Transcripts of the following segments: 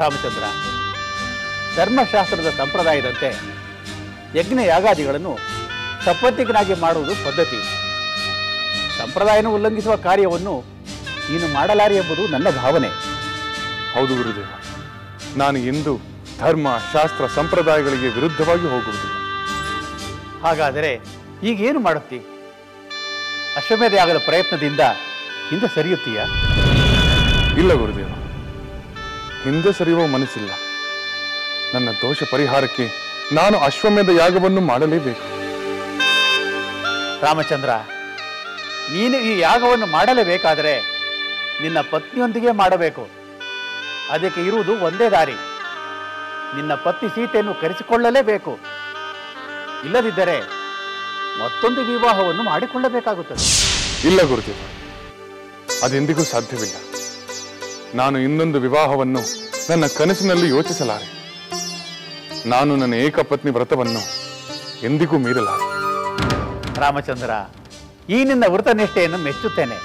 ರಾಮಚಂದ್ರ, ಧರ್ಮಶಾಸ್ತ್ರದ ಸಂಪ್ರದಾಯದಂತೆ ಯಜ್ಞ ಯಾಗಾದಿಗಳನ್ನು ಸಪತ್ನಿಕನಾಗಿ ಮಾಡುವುದು ಪದ್ಧತಿ. ಸಂಪ್ರದಾಯನ ಉಲ್ಲಂಘಿಸುವ ಕಾರ್ಯವನ್ನು ನೀನು ಮಾಡಲಾರೆ ಎಂಬುದು ನನ್ನ ಭಾವನೆ. ಹೌದು ಗುರುದೇವ, ನಾನು ಎಂದು ಧರ್ಮ ಶಾಸ್ತ್ರ ಸಂಪ್ರದಾಯಗಳಿಗೆ ವಿರುದ್ಧವಾಗಿ ಹೋಗುವುದಿಲ್ಲ. ಹಾಗಾದರೆ ಈಗೇನು ಮಾಡುತ್ತಿ? ಅಶ್ವಮೇಧ ಯಾಗದ ಪ್ರಯತ್ನದಿಂದ ಹಿಂದೆ ಸರಿಯುತ್ತೀಯ? ಇಲ್ಲ ಗುರುದೇವ, ಹಿಂದೆ ಸರಿಯುವ ಮನಸ್ಸಿಲ್ಲ. ನನ್ನ ದೋಷ ಪರಿಹಾರಕ್ಕೆ ನಾನು ಅಶ್ವಮೇಧ ಯಾಗವನ್ನು ಮಾಡಲೇಬೇಕು. ರಾಮಚಂದ್ರ, ನೀನು ಈ ಯಾಗವನ್ನು ಮಾಡಲೇಬೇಕಾದರೆ ನಿನ್ನ ಪತ್ನಿಯೊಂದಿಗೆ ಮಾಡಬೇಕು. ಅದಕ್ಕೆ ಇರುವುದು ಒಂದೇ ದಾರಿ. ನಿನ್ನ ಪತ್ನಿ ಸೀತೆಯನ್ನು ಕರೆಸಿಕೊಳ್ಳಲೇಬೇಕು. ಇಲ್ಲದಿದ್ದರೆ ಮತ್ತೊಂದು ವಿವಾಹವನ್ನು ಮಾಡಿಕೊಳ್ಳಬೇಕಾಗುತ್ತದೆ. ಇಲ್ಲ ಗುರುದೇವ, ಅದೆಂದಿಗೂ ಸಾಧ್ಯವಿಲ್ಲ. ನಾನು ಇನ್ನೊಂದು ವಿವಾಹವನ್ನು ನನ್ನ ಕನಸಿನಲ್ಲಿ ಯೋಚಿಸಲಾರೆ. ನಾನು ನನ್ನ ಏಕಪತ್ನಿ ವ್ರತವನ್ನು ಎಂದಿಗೂ ಮೀರಲಾರೆ. ರಾಮಚಂದ್ರ, ಈ ನಿನ್ನ ವೃತನಿಷ್ಠೆಯನ್ನು ಮೆಚ್ಚುತ್ತೇನೆ.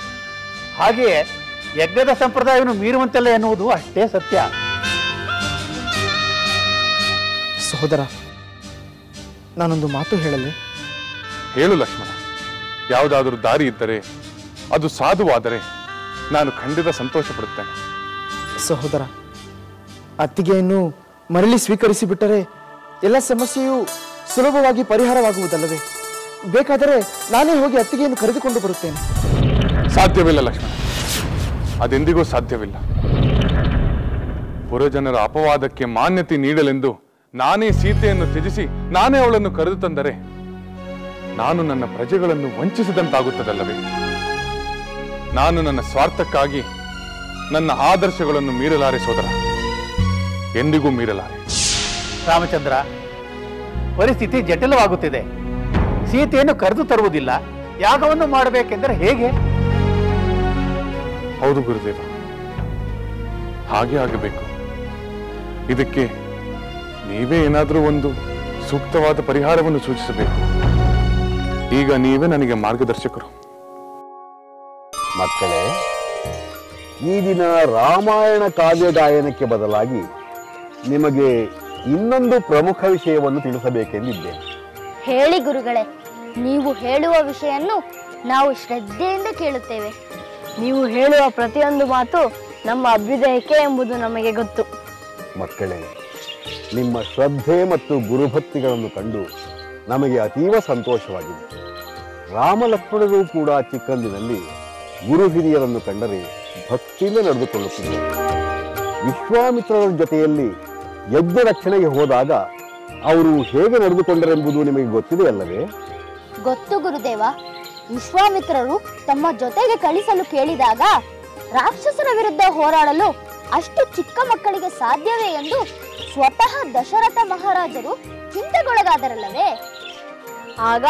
ಹಾಗೆಯೇ ಯಜ್ಞದ ಸಂಪ್ರದಾಯವನ್ನು ಮೀರುವಂತಲ್ಲ ಎನ್ನುವುದು ಅಷ್ಟೇ ಸತ್ಯ. ಸಹೋದರ, ನಾನೊಂದು ಮಾತು ಹೇಳಲೆ? ಹೇಳು ಲಕ್ಷ್ಮಣ. ಯಾವುದಾದರೂ ದಾರಿ ಇದ್ದರೆ, ಅದು ಸಾಧುವಾದರೆ ನಾನು ಖಂಡಿತ ಸಂತೋಷ ಪಡುತ್ತೇನೆ. ಸಹೋದರ, ಅತ್ತಿಗೆಯನ್ನು ಮರಳಿ ಸ್ವೀಕರಿಸಿ ಬಿಟ್ಟರೆ ಎಲ್ಲ ಸಮಸ್ಯೆಯೂ ಸುಲಭವಾಗಿ ಪರಿಹಾರವಾಗುವುದಲ್ಲವೇ? ಬೇಕಾದರೆ ನಾನೇ ಹೋಗಿ ಅತ್ತಿಗೆಯನ್ನು ಕರೆದುಕೊಂಡು ಬರುತ್ತೇನೆ. ಸಾಧ್ಯವಿಲ್ಲ ಲಕ್ಷ್ಮಣ, ಅದೆಂದಿಗೂ ಸಾಧ್ಯವಿಲ್ಲ. ಪುರಜನರ ಅಪವಾದಕ್ಕೆ ಮಾನ್ಯತೆ ನೀಡಲೆಂದು ನಾನೇ ಸೀತೆಯನ್ನು ತ್ಯಜಿಸಿ ನಾನೇ ಅವಳನ್ನು ಕರೆದು ತಂದರೆ ನಾನು ನನ್ನ ಪ್ರಜೆಗಳನ್ನು ವಂಚಿಸಿದಂತಾಗುತ್ತದಲ್ಲವೇ? ನಾನು ನನ್ನ ಸ್ವಾರ್ಥಕ್ಕಾಗಿ ನನ್ನ ಆದರ್ಶಗಳನ್ನು ಮೀರಲಾರೆ ಸೋದರ, ಎಂದಿಗೂ ಮೀರಲಾರೆ. ರಾಮಚಂದ್ರ, ಪರಿಸ್ಥಿತಿ ಜಟಿಲವಾಗುತ್ತಿದೆ. ಸೀತೆಯನ್ನು ಕರೆದು ತರುವುದಿಲ್ಲ, ಯಾಗವನ್ನು ಮಾಡಬೇಕೆಂದರೆ ಹೇಗೆ? ಹೌದು ಗುರುದೇವ, ಹಾಗೆ ಆಗಬೇಕು. ಇದಕ್ಕೆ ನೀವೇ ಏನಾದರೂ ಒಂದು ಸೂಕ್ತವಾದ ಪರಿಹಾರವನ್ನು ಸೂಚಿಸಬೇಕು. ಈಗ ನೀವೇ ನನಗೆ ಮಾರ್ಗದರ್ಶಕರು. ಮಕ್ಕಳೇ, ಈ ದಿನ ರಾಮಾಯಣ ಕಾವ್ಯ ಗಾಯನಕ್ಕೆ ಬದಲಾಗಿ ನಿಮಗೆ ಇನ್ನೊಂದು ಪ್ರಮುಖ ವಿಷಯವನ್ನು ತಿಳಿಸಬೇಕೆಂದಿದ್ದೇನೆ. ಹೇಳಿ ಗುರುಗಳೇ, ನೀವು ಹೇಳುವ ವಿಷಯನ್ನು ನಾವು ಶ್ರದ್ಧೆಯಿಂದ ಕೇಳುತ್ತೇವೆ. ನೀವು ಹೇಳುವ ಪ್ರತಿಯೊಂದು ಮಾತು ನಮ್ಮ ಅಭ್ಯುದಯಕ್ಕೆ ಎಂಬುದು ನಮಗೆ ಗೊತ್ತು. ಮಕ್ಕಳೇ, ನಿಮ್ಮ ಶ್ರದ್ಧೆ ಮತ್ತು ಗುರುಭಕ್ತಿಗಳನ್ನು ಕಂಡು ನಮಗೆ ಅತೀವ ಸಂತೋಷವಾಗಿದೆ. ರಾಮ ಲಕ್ಷ್ಮಣರು ಕೂಡ ಚಿಕ್ಕಂದಿನಲ್ಲಿ ಗುರು ಹಿರಿಯರನ್ನು ಕಂಡರೆ ಭಕ್ತಿಯಿಂದ ನಡೆದುಕೊಳ್ಳುತ್ತಿದ್ದರು. ವಿಶ್ವಾಮಿತ್ರರ ಜೊತೆಯಲ್ಲಿ ಯಜ್ಞ ರಕ್ಷಣೆಗೆ ಹೋದಾಗ ಅವರು ಹೇಗೆ ನಡೆದುಕೊಂಡರೆಂಬುದು ನಿಮಗೆ ಗೊತ್ತಿದೆಯಲ್ಲವೇ? ಗೊತ್ತು ಗುರುದೇವ. ವಿಶ್ವಾಮಿತ್ರರು ತಮ್ಮ ಜೊತೆಗೆ ಕಳಿಸಲು ಕೇಳಿದಾಗ ರಾಕ್ಷಸರ ವಿರುದ್ಧ ಹೋರಾಡಲು ಅಷ್ಟು ಚಿಕ್ಕ ಮಕ್ಕಳಿಗೆ ಸಾಧ್ಯವೇ ಎಂದು ಸ್ವತಃ ದಶರಥ ಮಹಾರಾಜರು ಚಿಂತೆಗೊಳಗಾದರಲ್ಲವೇ? ಆಗ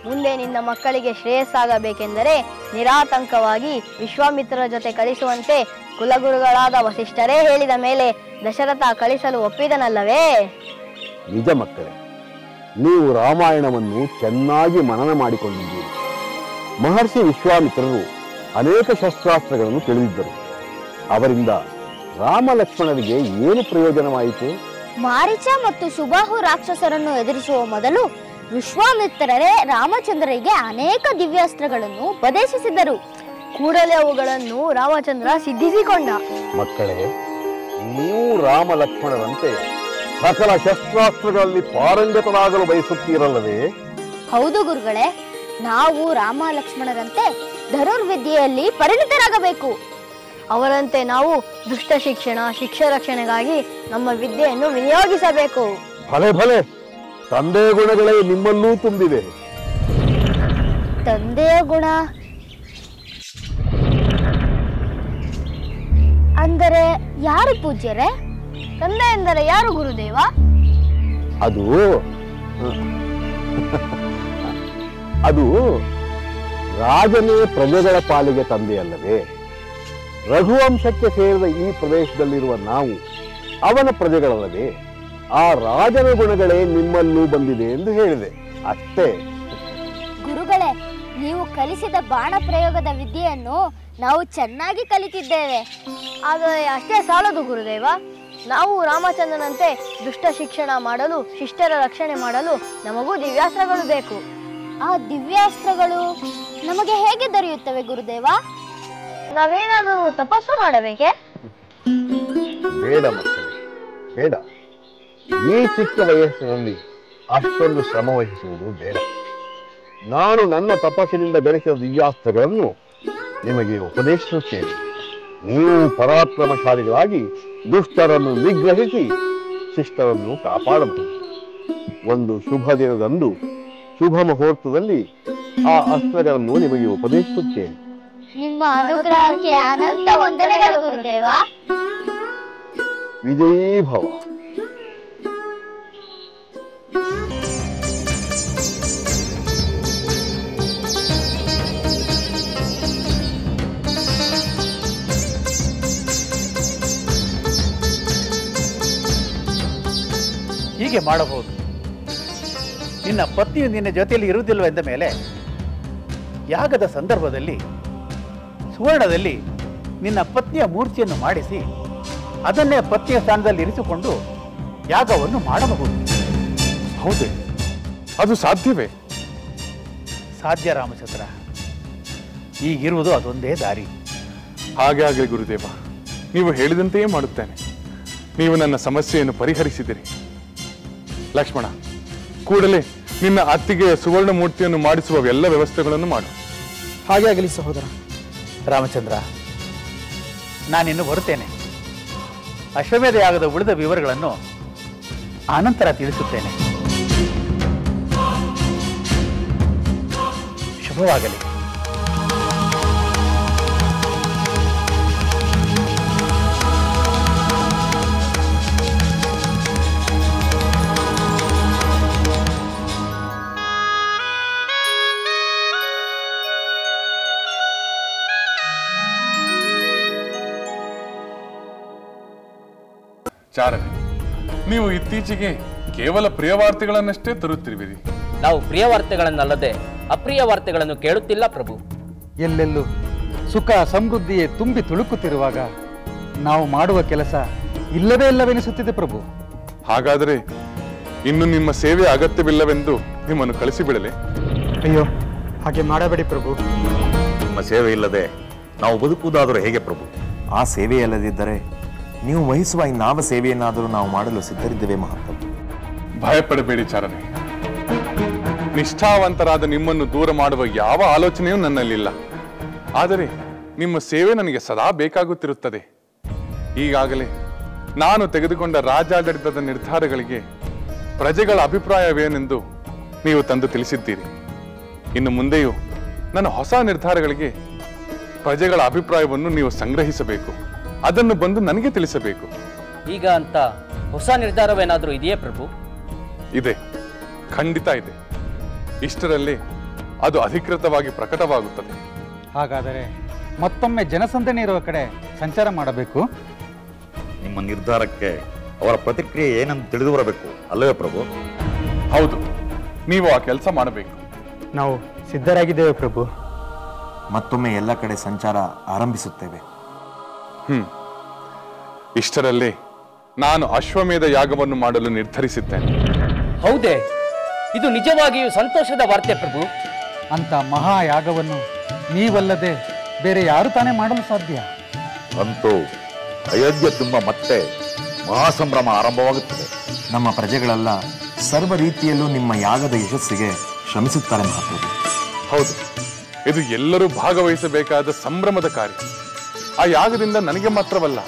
ಮುಂದೆ ನಿನ್ನ ಮಕ್ಕಳಿಗೆ ಶ್ರೇಯಸ್ಸಾಗಬೇಕೆಂದರೆ ನಿರಾತಂಕವಾಗಿ ವಿಶ್ವಾಮಿತ್ರರ ಜೊತೆ ಕಳಿಸುವಂತೆ ಕುಲಗುರುಗಳಾದ ವಸಿಷ್ಠರೇ ಹೇಳಿದ ಮೇಲೆ ದಶರಥ ಕಳಿಸಲು ಒಪ್ಪಿದನಲ್ಲವೇ? ನಿಜ ಮಕ್ಕಳೇ, ನೀವು ರಾಮಾಯಣವನ್ನು ಚೆನ್ನಾಗಿ ಮನನ ಮಾಡಿಕೊಂಡಿದ್ದೀರಿ. ಮಹರ್ಷಿ ವಿಶ್ವಾಮಿತ್ರರು ಅನೇಕ ಶಸ್ತ್ರಾಸ್ತ್ರಗಳನ್ನು ತಿಳಿದಿದ್ದರು. ಅವರಿಂದ ರಾಮ ಲಕ್ಷ್ಮಣರಿಗೆ ಏನು ಪ್ರಯೋಜನವಾಯಿತು? ಮಾರೀಚ ಮತ್ತು ಸುಬಾಹು ರಾಕ್ಷಸರನ್ನು ಎದುರಿಸುವ ಮೊದಲು ವಿಶ್ವಾಮಿತ್ರರೇ ರಾಮಚಂದ್ರರಿಗೆ ಅನೇಕ ದಿವ್ಯಾಸ್ತ್ರಗಳನ್ನು ಉಪದೇಶಿಸಿದರು. ಕೂಡಲೇ ಅವುಗಳನ್ನು ರಾಮಚಂದ್ರ ಸಿದ್ಧಿಸಿಕೊಂಡ. ಮಕ್ಕಳೇ, ನೀವು ರಾಮ ಲಕ್ಷ್ಮಣರಂತೆ ಸಕಲ ಶಸ್ತ್ರಾಸ್ತ್ರಗಳಲ್ಲಿ ಪಾರಂಗತರಾಗಲು ಬಯಸುತ್ತೀರಲ್ಲವೇ? ಹೌದು ಗುರುಗಳೇ, ನಾವು ರಾಮ ಲಕ್ಷ್ಮಣರಂತೆ ಧನುರ್ವಿದ್ಯೆಯಲ್ಲಿ ಪರಿಣಿತರಾಗಬೇಕು. ಅವರಂತೆ ನಾವು ದುಷ್ಟ ಶಿಕ್ಷಣ ರಕ್ಷಣೆಗಾಗಿ ನಮ್ಮ ವಿದ್ಯೆಯನ್ನು ವಿನಿಯೋಗಿಸಬೇಕು. ಭಲೆ ಭಲೆ, ತಂದೆಯ ಗುಣಗಳೇ ನಿಮ್ಮಲ್ಲೂ ತುಂಬಿವೆ. ತಂದೆಯ ಗುಣ ಅಂದರೆ ಯಾರು ಪೂಜ್ಯರೇ? ತಂದೆ ಎಂದರೆ ಯಾರು ಗುರುದೇವ? ಅದು ಅದು ರಾಜನೇ ಪ್ರಜೆಗಳ ಪಾಲಿಗೆ ತಂದೆಯಲ್ಲವೇ? ರಘುವಂಶಕ್ಕೆ ಸೇರಿದ ಈ ಪ್ರದೇಶದಲ್ಲಿರುವ ನಾವು ಅವನ ಪ್ರಜೆಗಳಲ್ಲವೇ? ಆ ರಾಜನ ಗುಣಗಳೇ ನಿಮ್ಮಲ್ಲೂ ಬಂದಿದೆ ಎಂದು ಹೇಳಿದೆ ಅಷ್ಟೇ. ಗುರುಗಳೇ, ನೀವು ಕಲಿಸಿದ ಬಾಣ ಪ್ರಯೋಗದ ವಿದ್ಯೆಯನ್ನು ನಾವು ಚೆನ್ನಾಗಿ ಕಲಿತಿದ್ದೇವೆ. ಆದರೆ ಅಷ್ಟೇ ಸಾಲದು ಗುರುದೇವ. ನಾವು ರಾಮಚಂದ್ರನಂತೆ ದುಷ್ಟ ಶಿಕ್ಷಣ ಮಾಡಲು ಶಿಷ್ಟರ ರಕ್ಷಣೆ ಮಾಡಲು ನಮಗೂ ದಿವ್ಯಾಸ್ತ್ರಗಳು ಬೇಕು. ಆ ದಿವ್ಯಾಸ್ತ್ರಗಳು ನಮಗೆ ಹೇಗೆ ದೊರೆಯುತ್ತವೆ ಗುರುದೇವ? ನಾವೇನಾದರೂ ತಪಸ್ಸು ಮಾಡಬೇಕೆ? ಬೇಡ ಮಕ್ಕಳೇ, ಬೇಡ. ಈ ಚಿಕ್ಕ ವಯಸ್ಸಿನಲ್ಲಿ ಅಷ್ಟೊಂದು ಶ್ರಮ ವಹಿಸುವುದು ಬೇಡ. ನಾನು ನನ್ನ ತಪಸ್ಸಿನಿಂದ ಬೆಳೆಸಿದ ದಿವ್ಯಾಸ್ತ್ರಗಳನ್ನು ನಿಮಗೆ ಉಪದೇಶಿಸುತ್ತೇನೆ. ನೀವು ಪರಾಕ್ರಮಶಾಲಿಗಳಾಗಿ ದುಷ್ಟರನ್ನು ನಿಗ್ರಹಿಸಿ ಶಿಷ್ಟರನ್ನು ಕಾಪಾಡಬಹುದು. ಒಂದು ಶುಭ ದಿನದಂದು ಶುಭ ಮುಹೂರ್ತದಲ್ಲಿ ಆ ಅಸ್ತ್ರಗಳನ್ನು ನಿಮಗೆ ಉಪದೇಶಿಸುತ್ತೇನೆ. ನಿಮ್ಮ ಅನುಗ್ರಹಕ್ಕೆ ಅನಂತ ವಂದನೆಗಳು ಗುರುದೇವ. ವಿಜಯೀ ಭವ. ಹೀಗೆ ಮಾಡಬಹುದು. ನಿನ್ನ ಪತ್ನಿಯು ನಿನ್ನ ಜೊತೆಯಲ್ಲಿ ಇರುವುದಿಲ್ಲವೆಂದ ಮೇಲೆ ಯಾಗದ ಸಂದರ್ಭದಲ್ಲಿ ಸುವರ್ಣದಲ್ಲಿ ನಿನ್ನ ಪತ್ನಿಯ ಮೂರ್ತಿಯನ್ನು ಮಾಡಿಸಿ ಅದನ್ನೇ ಪತ್ನಿಯ ಸ್ಥಾನದಲ್ಲಿ ಇರಿಸಿಕೊಂಡು ಯಾಗವನ್ನು ಮಾಡಬಹುದು. ಹೌದೇ? ಅದು ಸಾಧ್ಯವೇ? ಸಾಧ್ಯ ರಾಮಚಂದ್ರ. ಈಗಿರುವುದು ಅದೊಂದೇ ದಾರಿ. ಹಾಗೆ ಆಗಲಿ ಗುರುದೇವ, ನೀವು ಹೇಳಿದಂತೆಯೇ ಮಾಡುತ್ತೇನೆ. ನೀವು ನನ್ನ ಸಮಸ್ಯೆಯನ್ನು ಪರಿಹರಿಸಿದಿರಿ. ಲಕ್ಷ್ಮಣ, ಕೂಡಲೇ ನಿನ್ನ ಅತ್ತಿಗೆಯ ಸುವರ್ಣ ಮೂರ್ತಿಯನ್ನು ಮಾಡಿಸುವ ಎಲ್ಲ ವ್ಯವಸ್ಥೆಗಳನ್ನು ಮಾಡು. ಹಾಗೆ ಆಗಲಿ ಸಹೋದರ. ರಾಮಚಂದ್ರ, ನಾನಿನ್ನು ಬರುತ್ತೇನೆ. ಅಶ್ವಮೇಧ ಯಾಗದ ಉಳಿದ ವಿವರಗಳನ್ನು ಆನಂತರ ತಿಳಿಸುತ್ತೇನೆ. ಶುಭವಾಗಲಿ. ಚಾರಣೆ, ನೀವು ಇತ್ತೀಚೆಗೆ ಕೇವಲ ಪ್ರಿಯ ವಾರ್ತೆಗಳನ್ನಷ್ಟೇ ತರುತ್ತಿರುವಿರಿ. ನಾವು ಪ್ರಿಯ ವಾರ್ತೆಗಳನ್ನಲ್ಲದೆ ಅಪ್ರಿಯ ವಾರ್ತೆಗಳನ್ನು ಕೇಳುತ್ತಿಲ್ಲ ಪ್ರಭು. ಎಲ್ಲೆಲ್ಲೂ ಸುಖ ಸಮೃದ್ಧಿಯೇ ತುಂಬಿ ತುಳುಕುತ್ತಿರುವಾಗ ನಾವು ಮಾಡುವ ಕೆಲಸ ಇಲ್ಲವೇ ಇಲ್ಲವೆನಿಸುತ್ತಿದೆ ಪ್ರಭು. ಹಾಗಾದರೆ ಇನ್ನು ನಿಮ್ಮ ಸೇವೆ ಅಗತ್ಯವಿಲ್ಲವೆಂದು ನಿಮ್ಮನ್ನು ಕಳಿಸಿಬಿಡಲೆ? ಅಯ್ಯೋ, ಹಾಗೆ ಮಾಡಬೇಡಿ ಪ್ರಭು. ನಿಮ್ಮ ಸೇವೆ ಇಲ್ಲದೆ ನಾವು ಬದುಕುವುದಾದರೂ ಹೇಗೆ ಪ್ರಭು? ಆ ಸೇವೆ ಅಲ್ಲದಿದ್ದರೆ ನೀವು ವಹಿಸುವ ಇನ್ನಾವ ಸೇವೆಯನ್ನಾದರೂ ನಾವು ಮಾಡಲು ಸಿದ್ಧರಿದ್ದೇವೆ ಮಹಾಪ್ರಭು. ಭಯಪಡಬೇಡಿ ಚಾರಣೆ. ನಿಷ್ಠಾವಂತರಾದ ನಿಮ್ಮನ್ನು ದೂರ ಮಾಡುವ ಯಾವ ಆಲೋಚನೆಯೂ ನನ್ನಲ್ಲಿಲ್ಲ. ಆದರೆ ನಿಮ್ಮ ಸೇವೆ ನನಗೆ ಸದಾ ಬೇಕಾಗುತ್ತಿರುತ್ತದೆ. ಈಗಾಗಲೇ ನಾನು ತೆಗೆದುಕೊಂಡ ರಾಜ್ಯಾಡಳಿತದ ನಿರ್ಧಾರಗಳಿಗೆ ಪ್ರಜೆಗಳ ಅಭಿಪ್ರಾಯವೇನೆಂದು ನೀವು ತಂದು ತಿಳಿಸಿದ್ದೀರಿ. ಇನ್ನು ಮುಂದೆಯೂ ನನ್ನ ಹೊಸ ನಿರ್ಧಾರಗಳಿಗೆ ಪ್ರಜೆಗಳ ಅಭಿಪ್ರಾಯವನ್ನು ನೀವು ಸಂಗ್ರಹಿಸಬೇಕು. ಅದನ್ನು ಬಂದು ನನಗೆ ತಿಳಿಸಬೇಕು. ಈಗ ಅಂತ ಹೊಸ ನಿರ್ಧಾರವೇನಾದರೂ ಇದೆಯೇ ಪ್ರಭು? ಇದೆ, ಖಂಡಿತ ಇದೆ. ಇಷ್ಟರಲ್ಲಿ ಅದು ಅಧಿಕೃತವಾಗಿ ಪ್ರಕಟವಾಗುತ್ತದೆ. ಹಾಗಾದರೆ ಮತ್ತೊಮ್ಮೆ ಜನಸಂದಣಿ ಇರುವ ಕಡೆ ಸಂಚಾರ ಮಾಡಬೇಕು. ನಿಮ್ಮ ನಿರ್ಧಾರಕ್ಕೆ ಅವರ ಪ್ರತಿಕ್ರಿಯೆ ಏನಂತ ತಿಳಿದು ಬರಬೇಕು ಅಲ್ಲವೇ ಪ್ರಭು? ಹೌದು, ನೀವು ಆ ಕೆಲಸ ಮಾಡಬೇಕು. ನಾವು ಸಿದ್ಧರಾಗಿದ್ದೇವೆ ಪ್ರಭು. ಮತ್ತೊಮ್ಮೆ ಎಲ್ಲ ಕಡೆ ಸಂಚಾರ ಆರಂಭಿಸುತ್ತೇವೆ. ಇಷ್ಟರಲ್ಲಿ ನಾನು ಅಶ್ವಮೇಧ ಯಾಗವನ್ನು ಮಾಡಲು ನಿರ್ಧರಿಸಿದ್ದೇನೆ. ಹೌದೇ? ಇದು ನಿಜವಾಗಿಯೂ ಸಂತೋಷದ ವಾರ್ತೆ ಪ್ರಭು. ಅಂತ ಮಹಾಯಾಗವನ್ನು ನೀವಲ್ಲದೆ ಬೇರೆ ಯಾರು ತಾನೇ ಮಾಡಲು ಸಾಧ್ಯ? ಅಂತೂ ಅಯೋಧ್ಯೆ ತುಂಬ ಮತ್ತೆ ಮಹಾಸಂಭ್ರಮ ಆರಂಭವಾಗುತ್ತದೆ. ನಮ್ಮ ಪ್ರಜೆಗಳೆಲ್ಲ ಸರ್ವ ರೀತಿಯಲ್ಲೂ ನಿಮ್ಮ ಯಾಗದ ಯಶಸ್ಸಿಗೆ ಶ್ರಮಿಸುತ್ತಾರೆ ಮಹಾಪ್ರಭು. ಹೌದು, ಇದು ಎಲ್ಲರೂ ಭಾಗವಹಿಸಬೇಕಾದ ಸಂಭ್ರಮದ ಕಾರ್ಯ. ಆ ಯಾಗದಿಂದ ನನಗೆ ಮಾತ್ರವಲ್ಲ,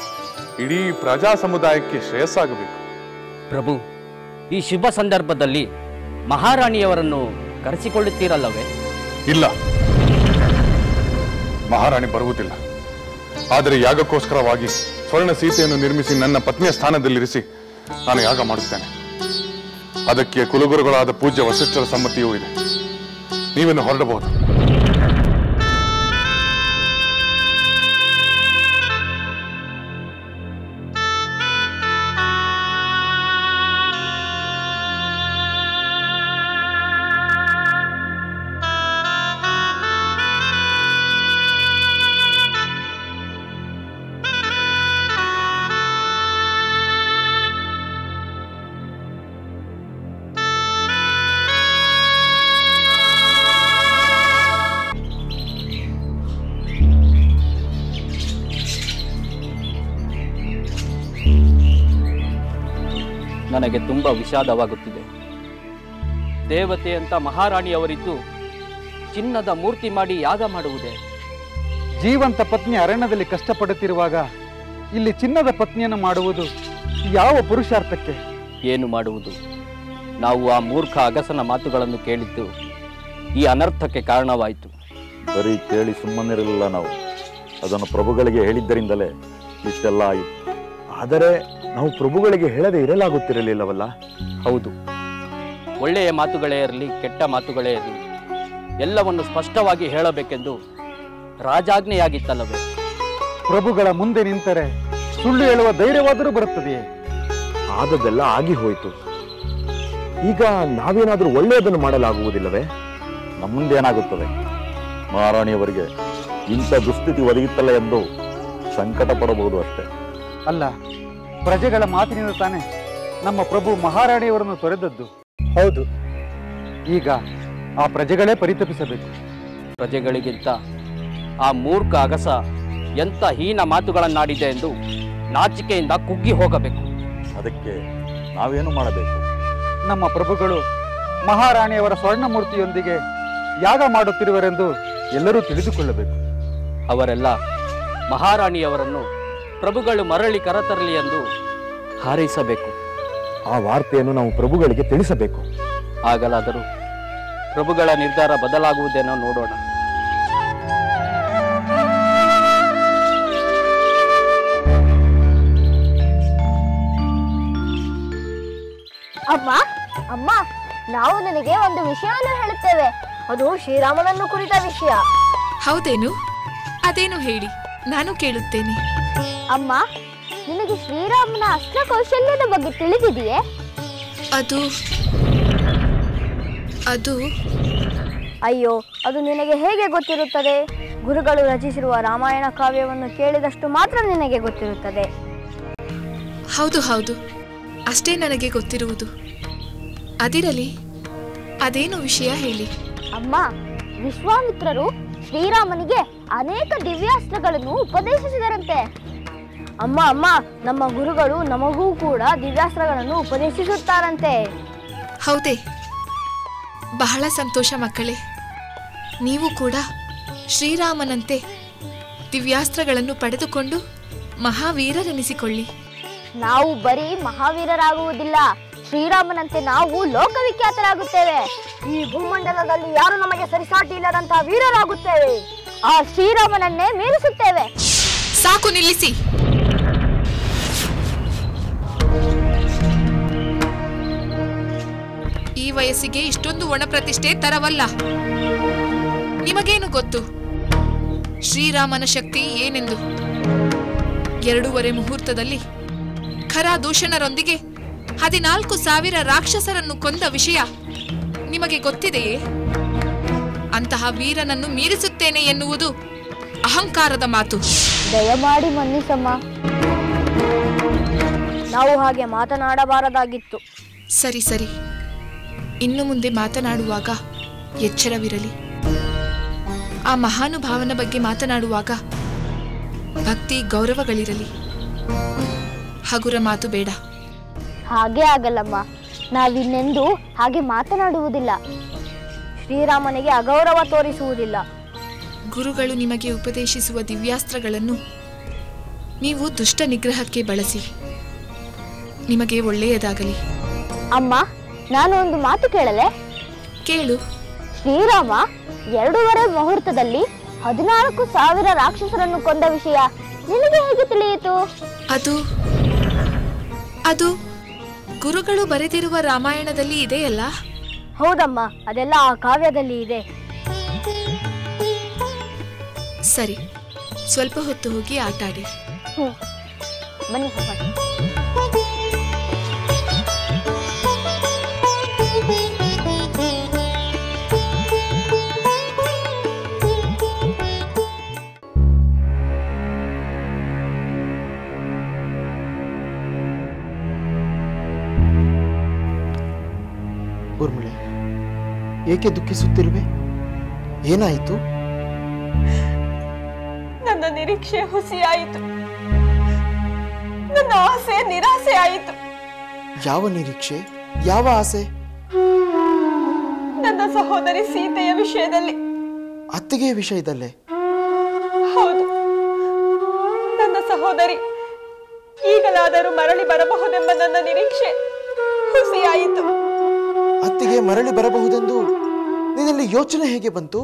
ಇಡೀ ಪ್ರಜಾ ಸಮುದಾಯಕ್ಕೆ ಶ್ರೇಯಸ್ಸಾಗಬೇಕು. ಪ್ರಭು, ಈ ಶುಭ ಸಂದರ್ಭದಲ್ಲಿ ಮಹಾರಾಣಿಯವರನ್ನು ಕರೆಸಿಕೊಳ್ಳುತ್ತೀರಲ್ಲವೇ? ಇಲ್ಲ, ಮಹಾರಾಣಿ ಬರುವುದಿಲ್ಲ. ಆದರೆ ಯಾಗಕ್ಕೋಸ್ಕರವಾಗಿ ಸ್ವರ್ಣ ಸೀತೆಯನ್ನು ನಿರ್ಮಿಸಿ ನನ್ನ ಪತ್ನಿಯ ಸ್ಥಾನದಲ್ಲಿರಿಸಿ ನಾನು ಯಾಗ ಮಾಡುತ್ತೇನೆ. ಅದಕ್ಕೆ ಕುಲಗುರುಗಳಾದ ಪೂಜ್ಯ ವಸಿಷ್ಠರ ಸಮ್ಮತಿಯೂ ಇದೆ. ನೀವೇನು ಹೊರಡಬಹುದು. ನನಗೆ ತುಂಬ ವಿಷಾದವಾಗುತ್ತಿದೆ. ದೇವತೆ ಅಂತ ಮಹಾರಾಣಿಯವರಿದ್ದು ಚಿನ್ನದ ಮೂರ್ತಿ ಮಾಡಿ ಯಾಗ ಮಾಡುವುದೇ? ಜೀವಂತ ಪತ್ನಿ ಅರಣ್ಯದಲ್ಲಿ ಕಷ್ಟಪಡುತ್ತಿರುವಾಗ ಇಲ್ಲಿ ಚಿನ್ನದ ಪತ್ನಿಯನ್ನು ಮಾಡುವುದು ಯಾವ ಪುರುಷಾರ್ಥಕ್ಕೆ? ಏನು ಮಾಡುವುದು? ನಾವು ಆ ಮೂರ್ಖ ಅಗಸನ ಮಾತುಗಳನ್ನು ಕೇಳಿದ್ದು ಈ ಅನರ್ಥಕ್ಕೆ ಕಾರಣವಾಯಿತು. ಬರೀ ಕೇಳಿ ಸುಮ್ಮನಿರಲಿಲ್ಲ ನಾವು. ಅದನ್ನು ಪ್ರಭುಗಳಿಗೆ ಹೇಳಿದ್ದರಿಂದಲೇ ಇಷ್ಟೆಲ್ಲ ಆಯಿತು. ಆದರೆ ನಾವು ಪ್ರಭುಗಳಿಗೆ ಹೇಳದೆ ಇರಲಾಗುತ್ತಿರಲಿಲ್ಲವಲ್ಲ? ಹೌದು, ಒಳ್ಳೆಯ ಮಾತುಗಳೇ ಇರಲಿ ಕೆಟ್ಟ ಮಾತುಗಳೇ ಇರಲಿ ಎಲ್ಲವನ್ನು ಸ್ಪಷ್ಟವಾಗಿ ಹೇಳಬೇಕೆಂದು ರಾಜಾಜ್ಞೆಯಾಗಿತ್ತಲ್ಲವೇ? ಪ್ರಭುಗಳ ಮುಂದೆ ನಿಂತರೆ ಸುಳ್ಳು ಹೇಳುವ ಧೈರ್ಯವಾದರೂ ಬರುತ್ತದೆಯೇ? ಆದದ್ದೆಲ್ಲ ಆಗಿ ಹೋಯಿತು. ಈಗ ನಾವೇನಾದರೂ ಒಳ್ಳೆಯದನ್ನು ಮಾಡಲಾಗುವುದಿಲ್ಲವೇ? ನಮ್ಮಂದೇನಾಗುತ್ತದೆ? ಮಹಾರಾಣಿಯವರಿಗೆ ಇಂಥ ದುಸ್ಥಿತಿ ಒದಗಿತ್ತಲ್ಲ ಎಂದು ಸಂಕಟ ಪಡಬಹುದು ಅಷ್ಟೇ. ಅಲ್ಲ, ಪ್ರಜೆಗಳ ಮಾತಿನಿಂದ ತಾನೇ ನಮ್ಮ ಪ್ರಭು ಮಹಾರಾಣಿಯವರನ್ನು ತೊರೆದದ್ದು. ಹೌದು, ಈಗ ಆ ಪ್ರಜೆಗಳೇ ಪರಿತಪಿಸಬೇಕು. ಪ್ರಜೆಗಳಿಗಿಂತ ಆ ಮೂರ್ಖ ಅಗಸ ಎಂಥ ಹೀನ ಮಾತುಗಳನ್ನಾಡಿದೆ ಎಂದು ನಾಚಿಕೆಯಿಂದ ಕುಗ್ಗಿ ಹೋಗಬೇಕು. ಅದಕ್ಕೆ ನಾವೇನು ಮಾಡಬೇಕು? ನಮ್ಮ ಪ್ರಭುಗಳು ಮಹಾರಾಣಿಯವರ ಸ್ವರ್ಣ ಮೂರ್ತಿಯೊಂದಿಗೆ ಯಾಗ ಮಾಡುತ್ತಿರುವರೆಂದು ಎಲ್ಲರೂ ತಿಳಿದುಕೊಳ್ಳಬೇಕು. ಅವರೆಲ್ಲ ಮಹಾರಾಣಿಯವರನ್ನು ಪ್ರಭುಗಳು ಮರಳಿ ಕರೆತರಲಿ ಎಂದು ಹಾರೈಸಬೇಕು. ಆ ವಾರ್ತೆಯನ್ನು ನಾವು ಪ್ರಭುಗಳಿಗೆ ತಿಳಿಸಬೇಕು. ಆಗಲಾದರೂ ಪ್ರಭುಗಳ ನಿರ್ಧಾರ ಬದಲಾಗುವುದೇನೋ ನೋಡೋಣ. ಅಮ್ಮ ಅಮ್ಮ, ನಾವು ನನಗೆ ಒಂದು ವಿಷಯವನ್ನು ಹೇಳುತ್ತೇವೆ. ಅದು ಶ್ರೀರಾಮನನ್ನು ಕುರಿತ ವಿಷಯ. ಹೌದೇನು? ಅದೇನು ಹೇಳಿ, ನಾನು ಕೇಳುತ್ತೇನೆ. ಅಮ್ಮ, ನಿನಗೆ ಶ್ರೀರಾಮನ ಅಸ್ತ್ರ ಕೌಶಲ್ಯದ ಬಗ್ಗೆ ತಿಳಿದಿದೆಯೇ? ಅದು ಅಯ್ಯೋ, ಅದು ನಿನಗೆ ಹೇಗೆ ಗೊತ್ತಿರುತ್ತದೆ? ಗುರುಗಳು ರಚಿಸಿರುವ ರಾಮಾಯಣ ಕಾವ್ಯವನ್ನು ಕೇಳಿದಷ್ಟು ಮಾತ್ರ ನಿನಗೆ ಗೊತ್ತಿರುತ್ತದೆ. ಹೌದು ಹೌದು, ಅಷ್ಟೇ ನನಗೆ ಗೊತ್ತಿರುವುದು. ಅದಿರಲಿ, ಅದೇನು ವಿಷಯ ಹೇಳಿ. ಅಮ್ಮ, ವಿಶ್ವಾಮಿತ್ರರು ಶ್ರೀರಾಮನಿಗೆ ಅನೇಕ ದಿವ್ಯಾಸ್ತ್ರಗಳನ್ನು ಉಪದೇಶಿಸಿದರಂತೆ. ಅಮ್ಮ ಅಮ್ಮ, ನಮ್ಮ ಗುರುಗಳು ನಮಗೂ ಕೂಡ ದಿವ್ಯಾಸ್ತ್ರಗಳನ್ನು ಉಪದೇಶಿಸುತ್ತಾರಂತೆ. ಹೌದೇ? ಬಹಳ ಸಂತೋಷ ಮಕ್ಕಳೇ. ನೀವು ಕೂಡ ಶ್ರೀರಾಮನಂತೆ ದಿವ್ಯಾಸ್ತ್ರಗಳನ್ನು ಪಡೆದುಕೊಂಡು ಮಹಾವೀರರೆನಿಸಿಕೊಳ್ಳಿ. ನಾವು ಬರೀ ಮಹಾವೀರರಾಗುವುದಿಲ್ಲ, ಶ್ರೀರಾಮನಂತೆ ನಾವು ಲೋಕವಿಖ್ಯಾತರಾಗುತ್ತೇವೆ. ಈ ಭೂಮಂಡಲದಲ್ಲಿ ಯಾರು ನಮಗೆ ಸರಿಸಾಟಿ ಇಲ್ಲದಂತಹ ವೀರರಾಗುತ್ತೇವೆ. ಆ ಶ್ರೀರಾಮನನ್ನೇ ಮೀರಿಸುತ್ತೇವೆ. ಸಾಕು, ನಿಲ್ಲಿಸಿ. ಈ ವಯಸ್ಸಿಗೆ ಇಷ್ಟೊಂದು ಒಣಪ್ರತಿಷ್ಠೆ ತರವಲ್ಲ. ನಿಮಗೇನು ಗೊತ್ತು ಶ್ರೀರಾಮನ ಶಕ್ತಿ ಏನೆಂದು? 2.5 ಮುಹೂರ್ತದಲ್ಲಿ ಖರ ದೂಷಣರೊಂದಿಗೆ 14,000 ರಾಕ್ಷಸರನ್ನು ಕೊಂದ ವಿಷಯ ನಿಮಗೆ ಗೊತ್ತಿದೆಯೇ? ಅಂತಹ ವೀರನನ್ನು ಮೀರಿಸುತ್ತೇನೆ ಎನ್ನುವುದು ಅಹಂಕಾರದ ಮಾತು. ದಯಮಾಡಿ ಮನ್ನಿಸಮ್ಮ. ನಾವು ಹಾಗೆ ಮಾತನಾಡಬಾರದಾಗಿತ್ತು. ಸರಿ ಸರಿ, ಇನ್ನು ಮುಂದೆ ಮಾತನಾಡುವಾಗ ಎಚ್ಚರವಿರಲಿ. ಆ ಮಹಾನುಭಾವನ ಬಗ್ಗೆ ಮಾತನಾಡುವಾಗ ಭಕ್ತಿ ಗೌರವಗಳಿರಲಿ. ಹಗುರ ಮಾತು ಬೇಡ. ಹಾಗೆ ಆಗಲ್ಲಮ್ಮ, ನಾವಿನ್ನೆಂದೂ ಹಾಗೆ ಮಾತನಾಡುವುದಿಲ್ಲ. ಶ್ರೀರಾಮನಿಗೆ ಅಗೌರವ ತೋರಿಸುವುದಿಲ್ಲ. ಗುರುಗಳು ನಿಮಗೆ ಉಪದೇಶಿಸುವ ದಿವ್ಯಾಸ್ತ್ರಗಳನ್ನು ನೀವು ದುಷ್ಟ ನಿಗ್ರಹಕ್ಕೆ ಬಳಸಿ. ನಿಮಗೆ ಒಳ್ಳೆಯದಾಗಲಿ. ಅಮ್ಮ, ನಾನು ಒಂದು ಮಾತು ಕೇಳಲೆ? ಕೇಳು. ಶ್ರೀರಾಮ 2.5 ಮುಹೂರ್ತದಲ್ಲಿ 14,000 ರಾಕ್ಷಸರನ್ನು ಕೊಂದ ವಿಷಯ ನಿನಗೆ ಹೇಗೆ ತಿಳಿಯಿತು? ಅದು ಗುರುಗಳು ಬರೆದಿರುವ ರಾಮಾಯಣದಲ್ಲಿ ಇದೆಯಲ್ಲ? ಹೌದಮ್ಮ, ಅದೆಲ್ಲ ಆ ಕಾವ್ಯದಲ್ಲಿ ಇದೆ. ಸರಿ, ಸ್ವಲ್ಪ ಹೊತ್ತು ಹೋಗಿ ಆಟಾಡಿ. ಬನ್ನಿ ಹೋಗೋಣ. ಊರ್ಮಿಳೆ, ಏಕೆ ದುಃಖಿಸುತ್ತಿರುವೆ? ಏನಾಯಿತು? ನನ್ನ ನಿರೀಕ್ಷೆ ಹುಸಿಯಾಯಿತು. ನನ್ನ ಆಸೆ ನಿರಾಸೆ ಆಯಿತು. ಯಾವ ನಿರೀಕ್ಷೆ, ಯಾವ ಆಸೆ? ನನ್ನ ಸಹೋದರಿ ಸೀತೆಯ ವಿಷಯದಲ್ಲಿ. ಅತ್ತಿಗೆಯ ವಿಷಯದಲ್ಲೇ? ಹೌದು, ನನ್ನ ಸಹೋದರಿ ಈಗಲಾದರೂ ಮರಳಿ ಬರಬಹುದೆಂಬ ನನ್ನ ನಿರೀಕ್ಷೆ ಹುಸಿಯಾಯಿತು. ಅತ್ತಿಗೆ ಮರಳಿ ಬರಬಹುದೆಂದು ನಿನ್ನಲ್ಲಿ ಯೋಚನೆ ಹೇಗೆ ಬಂತು?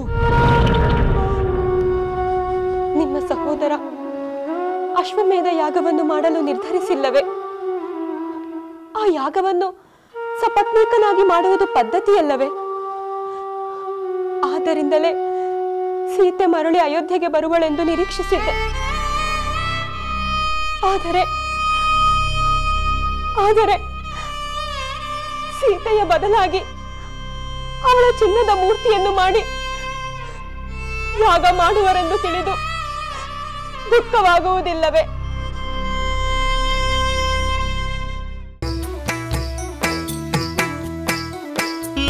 ನಿಮ್ಮ ಸಹೋದರ ಅಶ್ವಮೇಧ ಯಾಗವನ್ನು ಮಾಡಲು ನಿರ್ಧರಿಸಿಲ್ಲವೇ? ಆ ಯಾಗವನ್ನು ಸಪತ್ನೀಕನಾಗಿ ಮಾಡುವುದು ಪದ್ಧತಿಯಲ್ಲವೇ? ಆದ್ದರಿಂದಲೇ ಸೀತೆ ಮರಳಿ ಅಯೋಧ್ಯೆಗೆ ಬರುವಳೆಂದು ನಿರೀಕ್ಷಿಸಿದ್ದೆ. ಆದರೆ ಸೀತೆಯ ಬದಲಾಗಿ ಅವಳ ಚಿನ್ನದ ಮೂರ್ತಿಯನ್ನು ಮಾಡಿ ಯಾಗ ಮಾಡುವರೆಂದು ತಿಳಿದು ದುಃಖವಾಗುವುದಿಲ್ಲವೇ?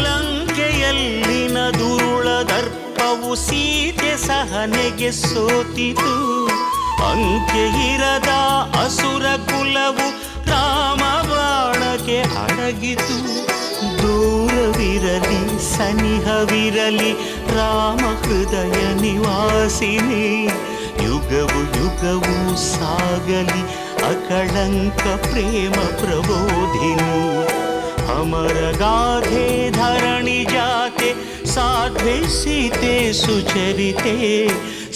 ಲಂಕೆಯಲ್ಲಿನ ದುರುಳ ದರ್ಪವು ಸೀತೆ ಸಹನೆಗೆ ಸೋತಿತು. ಅಂಕೆ ಇರದ ಅಸುರ ಕುಲವು ರಾಮ ಬಾಣಕ್ಕೆ ಅಡಗಿತು. ದೂರವಿರಲಿ ಸನಿಹವಿರಲಿ ರಾಮ ಹೃದಯ ನಿವಾಸಿನಿ. ಯುಗವು ಯುಗವು ಸಾಗಲಿ ಅಕಳಂಕ ಪ್ರೇಮ ಪ್ರಬೋಧಿನಿ. ಅಮರ ಗಾಧೆ ಧರಣಿ ಜಾತೆ ಸಾಧ್ವೆ ಸೀತೆ ಸುಚರಿತೆ.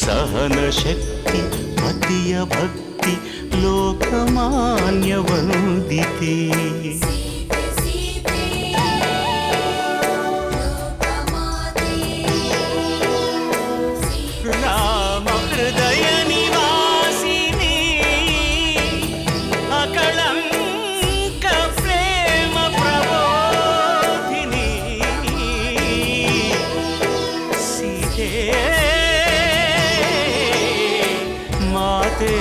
ಸಹನ ಶಕ್ತಿ ಪತಿಯ ಭಕ್ತಿ ಲೋಕಮಾನ್ಯ ವಂದಿತೆ. ರಾಮ ಹೃದಯ ನಿವಾಸಿನಿ ಅಕಳಂಕ ಪ್ರೇಮ ಪ್ರಬೋಧಿನಿ. ಸೀತೆ ಮಾತೆ